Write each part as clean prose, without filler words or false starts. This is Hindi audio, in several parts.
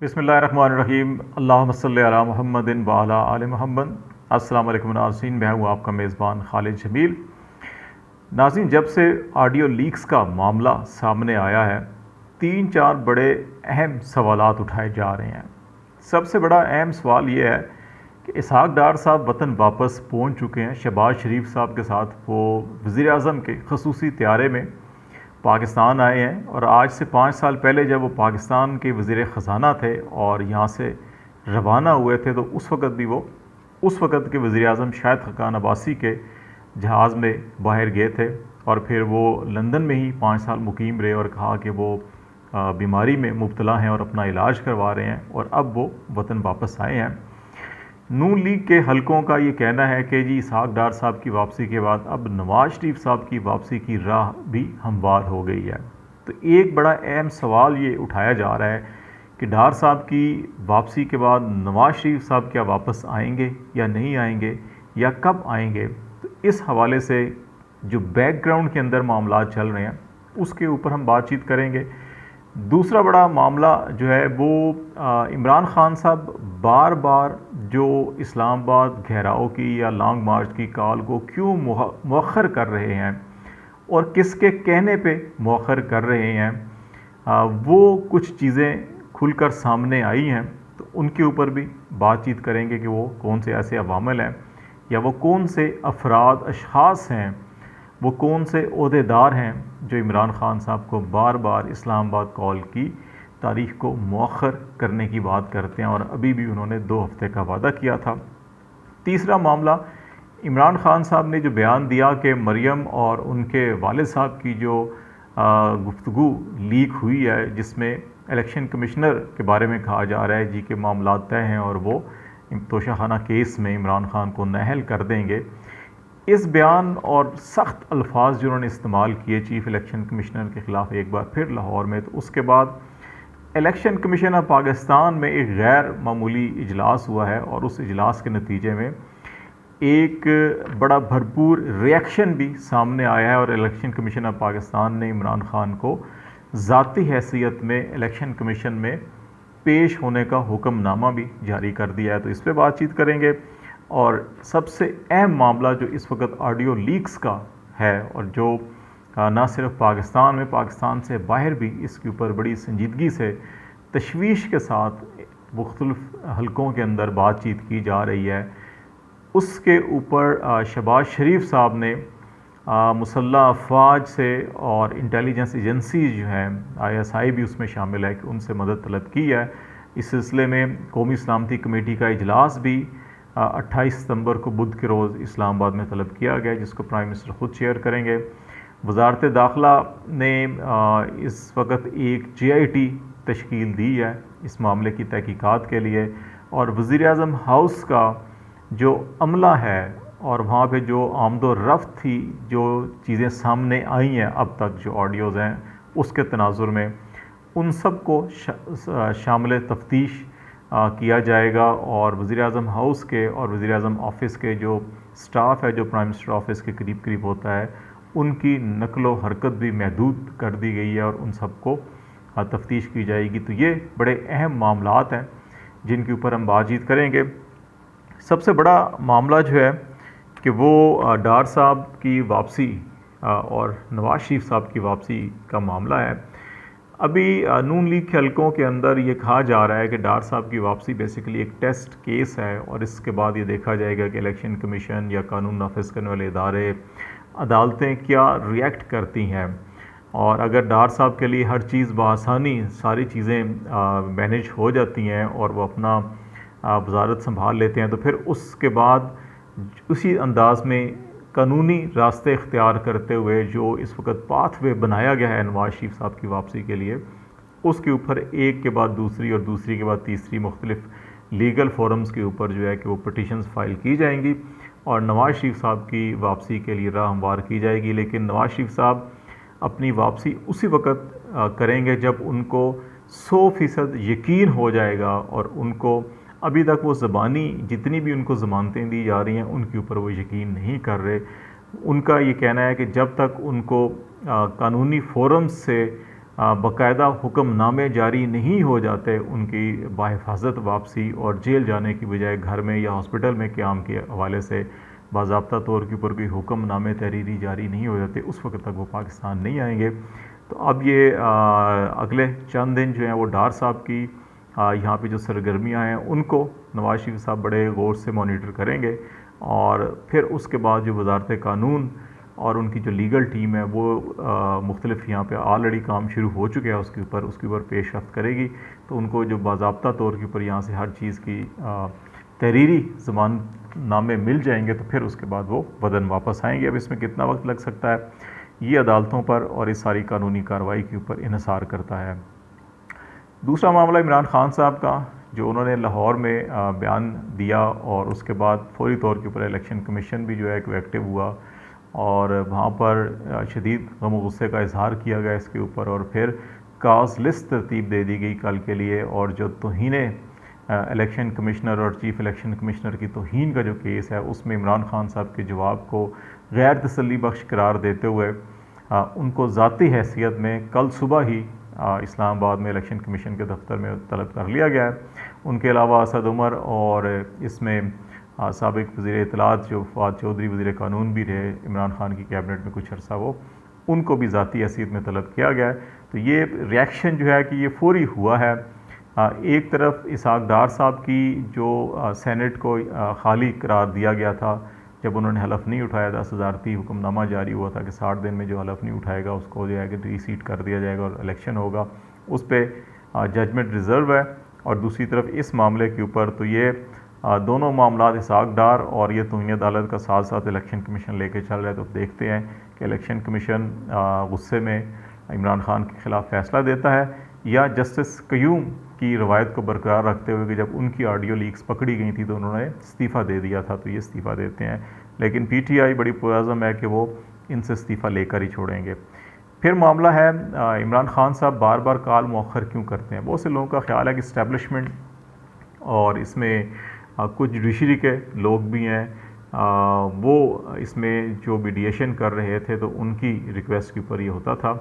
बिस्मिल्लाहिर्रहमानिर्रहीम। अल्लाहुम्मा सल्लि अला मुहम्मदिन व अला आलि मुहम्मद। अस्सलाम वालेकुम नाज़रीन, मैं हूँ आपका मेज़बान खालिद जमील। नाज़रीन, जब से ऑडियो लीक्स का मामला सामने आया है, 3-4 बड़े अहम सवालात उठाए जा रहे हैं। सबसे बड़ा अहम सवाल ये है कि इसहाक डार साहब वतन वापस पहुँच चुके हैं। शहबाज शरीफ साहब के साथ वो वज़ीर-ए-आज़म के खसूसी त्यारे में पाकिस्तान आए हैं, और आज से 5 साल पहले जब वो पाकिस्तान के वज़ीर ख़जाना थे और यहाँ से रवाना हुए थे, तो उस वक़्त भी वो उस वक़्त के वज़ीर-ए-आज़म शाहिद ख़ाक़ान अब्बासी के जहाज़ में बाहर गए थे, और फिर वो लंदन में ही 5 साल मुकीम रहे और कहा कि वो बीमारी में मुब्तला हैं और अपना इलाज करवा रहे हैं, और अब वो वतन वापस आए हैं। नून लीग के हलकों का ये कहना है कि जी इसहाक डार साहब की वापसी के बाद अब नवाज़ शरीफ साहब की वापसी की राह भी हमवार हो गई है। तो एक बड़ा अहम सवाल ये उठाया जा रहा है कि डार साहब की वापसी के बाद नवाज़ शरीफ साहब क्या वापस आएंगे या नहीं आएंगे, या कब आएंगे। तो इस हवाले से जो बैकग्राउंड के अंदर मामला चल रहे हैं उसके ऊपर हम बातचीत करेंगे। दूसरा बड़ा मामला जो है वो इमरान खान साहब बार बार जो इस्लामाबाद घेराव की या लॉन्ग मार्च की कॉल को क्यों मौखर कर रहे हैं और किसके कहने पे मौखर कर रहे हैं, वो कुछ चीज़ें खुलकर सामने आई हैं। तो उनके ऊपर भी बातचीत करेंगे कि वो कौन से ऐसे अवामिल हैं, या वो कौन से अफराद अशख़ास हैं, वो कौन से ओहदेदार हैं जो इमरान खान साहब को बार बार इस्लामाबाद कॉल की तारीख़ को मौखर करने की बात करते हैं, और अभी भी उन्होंने 2 हफ़्ते का वादा किया था। तीसरा मामला, इमरान खान साहब ने जो बयान दिया कि मरियम और उनके वालिद साहब की जो गुफ्तगू लीक हुई है, जिसमें इलेक्शन कमिश्नर के बारे में कहा जा रहा है जी के मामला तय हैं और वो तोशाखाना केस में इमरान खान को नाअहल कर देंगे। इस बयान और सख्त अल्फाज जो उन्होंने इस्तेमाल किए चीफ़ इलेक्शन कमिश्नर के ख़िलाफ़ एक बार फिर लाहौर में, तो उसके बाद इलेक्शन कमीशन ऑफ पाकिस्तान में एक गैर मामूली इजलास हुआ है, और उस इजलास के नतीजे में एक बड़ा भरपूर रिएक्शन भी सामने आया है, और इलेक्शन कमीशन ऑफ पाकिस्तान ने इमरान खान को ज़ाती हैसियत में इलेक्शन कमीशन में पेश होने का हुक्मनामा भी जारी कर दिया है। तो इस पर बातचीत करेंगे। और सबसे अहम मामला जो इस वक्त ऑडियो लीक्स का है, और जो ना सिर्फ पाकिस्तान में, पाकिस्तान से बाहर भी इसके ऊपर बड़ी संजीदगी से तशवीश के साथ मुख्तलिफ हलकों के अंदर बातचीत की जा रही है, उसके ऊपर शहबाज शरीफ साहब ने मुसल्लह अफवाज से और इंटेलिजेंस एजेंसीज जो हैं, ISI भी उसमें शामिल है, कि उनसे मदद तलब की है। इस सिलसिले में कौमी सलामती कमेटी का इजलास भी 28 सितंबर को बुध के रोज़ इस्लामाबाद में तलब किया गया, जिसको प्राइम मिनिस्टर ख़ुद चेयर करेंगे। वज़ारत दाखिला ने इस वक्त एक JIT तश्कील दी है इस मामले की तहकीकात के लिए, और वज़ीर-ए-आज़म हाउस का जो अमला है और वहाँ पे जो आमदो रफ्त थी, जो चीज़ें सामने आई हैं अब तक, जो ऑडियोज़ हैं, उसके तनाजुर में उन सब को शामिल तफ्तीश किया जाएगा, और वज़ीर-ए-आज़म हाउस के और वज़ीर-ए-आज़म ऑफ़िस के जो स्टाफ है, जो प्राइम मिनिस्टर ऑफ़िस के करीब करीब होता है, उनकी नकलो हरकत भी महदूद कर दी गई है, और उन सब को तफ्तीश की जाएगी। तो ये बड़े अहम मामलात हैं जिनके ऊपर हम बातचीत करेंगे। सबसे बड़ा मामला जो है कि वो डार साहब की वापसी और नवाज़ शरीफ साहब की वापसी का मामला है। अभी नून लीग के हलकों के अंदर ये कहा जा रहा है कि डार साहब की वापसी बेसिकली एक टेस्ट केस है, और इसके बाद ये देखा जाएगा कि इलेक्शन कमीशन या कानून नाफिज करने वाले इदारे, अदालतें क्या रिएक्ट करती हैं। और अगर डार साहब के लिए हर चीज़ बआसानी सारी चीज़ें मैनेज हो जाती हैं और वो अपना वजारत संभाल लेते हैं, तो फिर उसके बाद उसी अंदाज़ में कानूनी रास्ते इख्तियार करते हुए जो इस वक्त पाथवे बनाया गया है नवाज़ शरीफ साहब की वापसी के लिए, उसके ऊपर एक के बाद दूसरी और दूसरी के बाद तीसरी मुख्तलिफ लीगल फोरम्स के ऊपर जो है कि वो पटिशन्स फाइल की जाएंगी, और नवाज़ शरीफ साहब की वापसी के लिए राह हमवार की जाएगी। लेकिन नवाज़ शरीफ साहब अपनी वापसी उसी वक्त करेंगे जब उनको 100% यकीन हो जाएगा, और उनको अभी तक वो ज़बानी जितनी भी उनको ज़मानतें दी जा रही हैं उनके ऊपर वो यकीन नहीं कर रहे। उनका ये कहना है कि जब तक उनको कानूनी फोरम्स से बाकायदा हुक्मनामे जारी नहीं हो जाते उनकी बाहिफाजत वापसी और जेल जाने की बजाय घर में या हॉस्पिटल में क़याम के हवाले से बाज़ाब्ता तौर के ऊपर कोई हुक्मनामे तहरीरी जारी नहीं हो जाते, उस वक्त तक वो पाकिस्तान नहीं आएंगे। तो अब ये अगले चंद दिन जो हैं वो डार साहब की यहाँ पे जो सरगर्मियाँ हैं उनको नवाज शरीफ साहब बड़े गौर से मॉनिटर करेंगे, और फिर उसके बाद जो वजारत कानून और उनकी जो लीगल टीम है वो मुख्तलिफ यहाँ पे ऑलरेडी काम शुरू हो चुके हैं उसके ऊपर पेशरफ्त करेगी। तो उनको जो बाज़ाब्ता तौर के ऊपर यहाँ से हर चीज़ की तहरीरी ज़माननामे मिल जाएंगे, तो फिर उसके बाद वो वतन वापस आएंगे। अब इसमें कितना वक्त लग सकता है ये अदालतों पर और इस सारी कानूनी कार्रवाई के ऊपर इन्हिसार करता है। दूसरा मामला इमरान खान साहब का, जो उन्होंने लाहौर में बयान दिया और उसके बाद फौरी तौर के ऊपर इलेक्शन कमीशन भी जो है कि एक्टिव हुआ और वहाँ पर शदीद गम और गुस्से का इजहार किया गया इसके ऊपर, और फिर काज लिस्ट तरतीब दे दी गई कल के लिए। और जो तौहीने इलेक्शन कमिश्नर और चीफ इलेक्शन कमिश्नर की तौहीन का जो केस है उसमें इमरान खान साहब के जवाब को गैर तसल्ली बख्श करार देते हुए उनको ज़ाती हैसियत में कल सुबह ही इस्लामाबाद में इलेक्शन कमीशन के दफ्तर में तलब कर लिया गया है। उनके अलावा असद उमर और इसमें साबिक वज़ीर इत्तलात जो फवाद चौधरी वज़ीर कानून भी रहे इमरान खान की कैबिनेट में कुछ अर्सा, वो उनको भी ज़ाती हैसियत में तलब किया गया है। तो ये रिएक्शन जो है कि ये फौरी हुआ है। एक तरफ इसहाक डार साहब की जो सेनेट को खाली करार दिया गया था जब उन्होंने हलफ नहीं उठाया, 10,000 हुक्मनामा जारी हुआ था कि 60 दिन में जो हलफ नहीं उठाएगा उसको जो है कि रीसीट कर दिया जाएगा और इलेक्शन होगा, उस पर जजमेंट रिज़र्व है। और दूसरी तरफ इस मामले के ऊपर तो ये दोनों मामला इसहाक डार और ये तौहीन अदालत का साथ साथ इलेक्शन कमीशन लेके चल रहा है। तो देखते हैं कि इलेक्शन कमीशन गुस्से में इमरान खान के ख़िलाफ़ फ़ैसला देता है या जस्टिस कयूम की रवायत को बरकरार रखते हुए कि जब उनकी ऑडियो लीक्स पकड़ी गई थी तो उन्होंने इस्तीफ़ा दे दिया था, तो ये इस्तीफ़ा देते हैं। लेकिन पीटीआई बड़ी पुरज़म है कि वो इनसे इस्तीफ़ा लेकर ही छोड़ेंगे। फिर मामला है इमरान खान साहब बार बार कॉल मौखर क्यों करते हैं। बहुत से लोगों का ख्याल है कि इस्टेब्लिशमेंट और इसमें कुछ जुडिशरी के लोग भी हैं, वो इसमें जो मीडिएशन कर रहे थे तो उनकी रिक्वेस्ट के ऊपर ये होता था।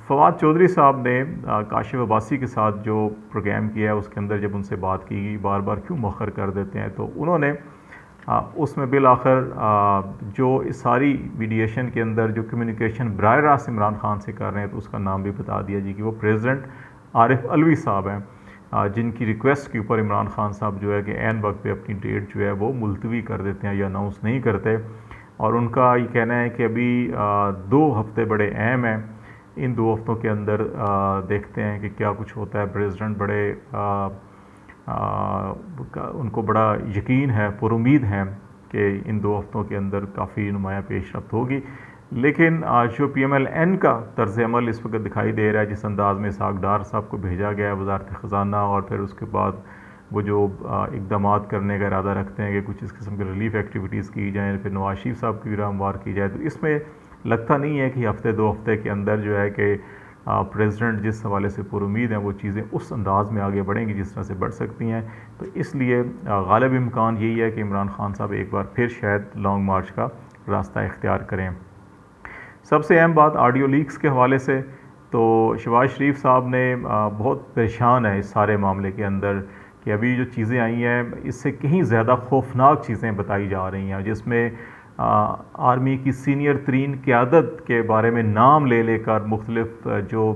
फवाद चौधरी साहब ने काशिफ अब्बासी के साथ जो प्रोग्राम किया है उसके अंदर जब उनसे बात की गई बार बार क्यों मौखर कर देते हैं, तो उन्होंने उसमें बिल आखिर जो इस सारी मीडिएशन के अंदर जो कम्युनिकेशन बराह रास्त इमरान खान से कर रहे हैं तो उसका नाम भी बता दिया जी कि वो प्रेसिडेंट आरिफ अलवी साहब हैं, जिनकी रिक्वेस्ट के ऊपर इमरान खान साहब जो है कि ऐन वक्त पे अपनी डेट जो है वो मुलतवी कर देते हैं या अनाउंस नहीं करते। और उनका ये कहना है कि अभी 2 हफ्ते बड़े अहम हैं, इन 2 हफ्तों के अंदर देखते हैं कि क्या कुछ होता है। प्रेसिडेंट बड़े उनको बड़ा यकीन है, पुरुमीद हैं कि इन 2 हफ्तों के अंदर काफ़ी नुमाया पेशरफ्त होगी। लेकिन जो PMLN का तर्ज़ अमल इस वक्त दिखाई दे रहा है, जिस अंदाज़ में इसहाक डार साहब को भेजा गया है वज़ारत ख़ज़ाना और फिर उसके बाद वो जो इक़दाम करने का इरादा रखते हैं कि कुछ इस किस्म की रिलीफ एक्टिविटीज़ की जाएँ, फिर नवाज शरीफ साहब की रामवार की जाए, तो इसमें लगता नहीं है कि हफ़्ते 2 हफ्ते के अंदर जो है कि प्रेसिडेंट जिस हवाले से पुरुमीद हैं वो चीज़ें उस अंदाज़ में आगे बढ़ेंगी जिस तरह से बढ़ सकती हैं। तो इसलिए गालिब इम्कान यही है कि इमरान खान साहब एक बार फिर शायद लॉन्ग मार्च का रास्ता इख्तियार करें। सबसे अहम बात ऑडियो लीक्स के हवाले से, तो शहबाज शरीफ साहब ने बहुत परेशान है इस सारे मामले के अंदर कि अभी जो चीज़ें आई हैं इससे कहीं ज़्यादा खौफनाक चीज़ें बताई जा रही हैं, जिसमें आर्मी की सीनियर तरीन क़यादत के बारे में नाम ले लेकर मुख्तलिफ जो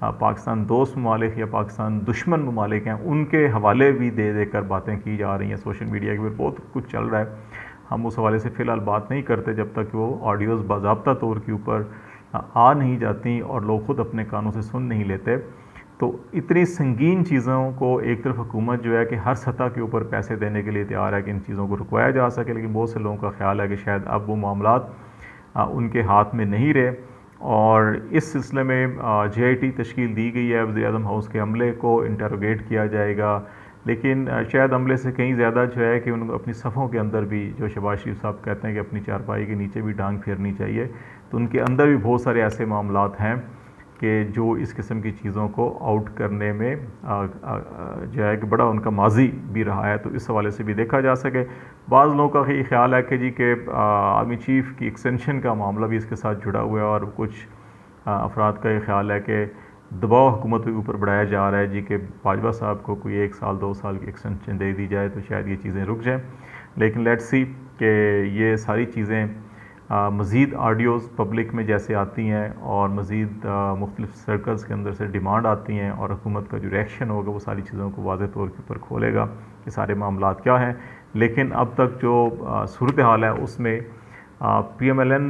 पाकिस्तान दोस्त ममालिक या पाकिस्तान दुश्मन ममालिक हैं उनके हवाले भी दे देकर बातें की जा रही हैं। सोशल मीडिया के ऊपर बहुत कुछ चल रहा है, हम उस हवाले से फ़िलहाल बात नहीं करते जब तक वो ऑडियोज़ बाज़ाब्ता तौर के ऊपर आ नहीं जाती और लोग ख़ुद अपने कानों से सुन नहीं लेते। तो इतनी संगीन चीज़ों को एक तरफ हुकूमत जो है कि हर सतह के ऊपर पैसे देने के लिए तैयार है कि इन चीज़ों को रुकवाया जा सके, लेकिन बहुत से लोगों का ख्याल है कि शायद अब वो मामलात उनके हाथ में नहीं रहे। और इस सिलसिले में JIT तश्कील दी गई है, वज़ीर-ए-आज़म हाउस के अमले को इंटरोगेट किया जाएगा, लेकिन शायद अमले से कहीं ज़्यादा जो है कि उनको अपनी सफ़ों के अंदर भी जो शहबाज शरीफ साहब कहते हैं कि अपनी चारपाई के नीचे भी टांग फेरनी चाहिए, तो उनके अंदर भी बहुत सारे ऐसे मामलात हैं कि जो इस किस्म की चीज़ों को आउट करने में जो है कि बड़ा उनका माजी भी रहा है, तो इस हवाले से भी देखा जा सके। बाज़ लोगों का ये ख्याल है कि जी के आर्मी चीफ़ की एक्सटेंशन का मामला भी इसके साथ जुड़ा हुआ है और कुछ अफराद का ये ख्याल है कि दबाव हुकूमत के ऊपर बढ़ाया जा रहा है जी कि बाजवा साहब को कोई 1 साल 2 साल की एक्सटेंशन दे दी जाए तो शायद ये चीज़ें रुक जाएँ। लेकिन लेट्स सी कि ये सारी चीज़ें मज़ीद ऑडियोज़ पब्लिक में जैसे आती हैं और मज़ीद मुख्तलिफ़ सर्कल्स के अंदर से डिमांड आती हैं और हुकूमत का जो रिएक्शन होगा वो सारी चीज़ों को वाज़ेह तौर के ऊपर खोलेगा कि सारे मामलात क्या हैं। लेकिन अब तक जो सूरत हाल है उसमें PMLN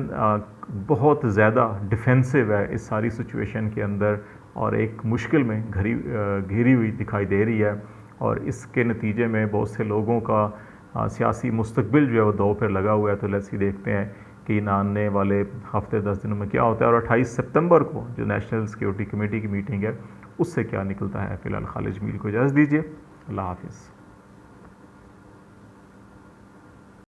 बहुत ज़्यादा डिफेंसिव है इस सारी सिचुएशन के अंदर और एक मुश्किल में घिरी हुई दिखाई दे रही है और इसके नतीजे में बहुत से लोगों का सियासी मुस्तकबिल जो है वो दांव पर लगा हुआ है। तो लेट्स ही देखते हैं कि आने वाले हफ्ते 10 दिनों में क्या होता है और 28 सितंबर को जो नेशनल सिक्योरिटी कमेटी की मीटिंग है उससे क्या निकलता है। फ़िलहाल खालिद जमील को इजाज़त दीजिए। अल्लाह हाफ़िज़।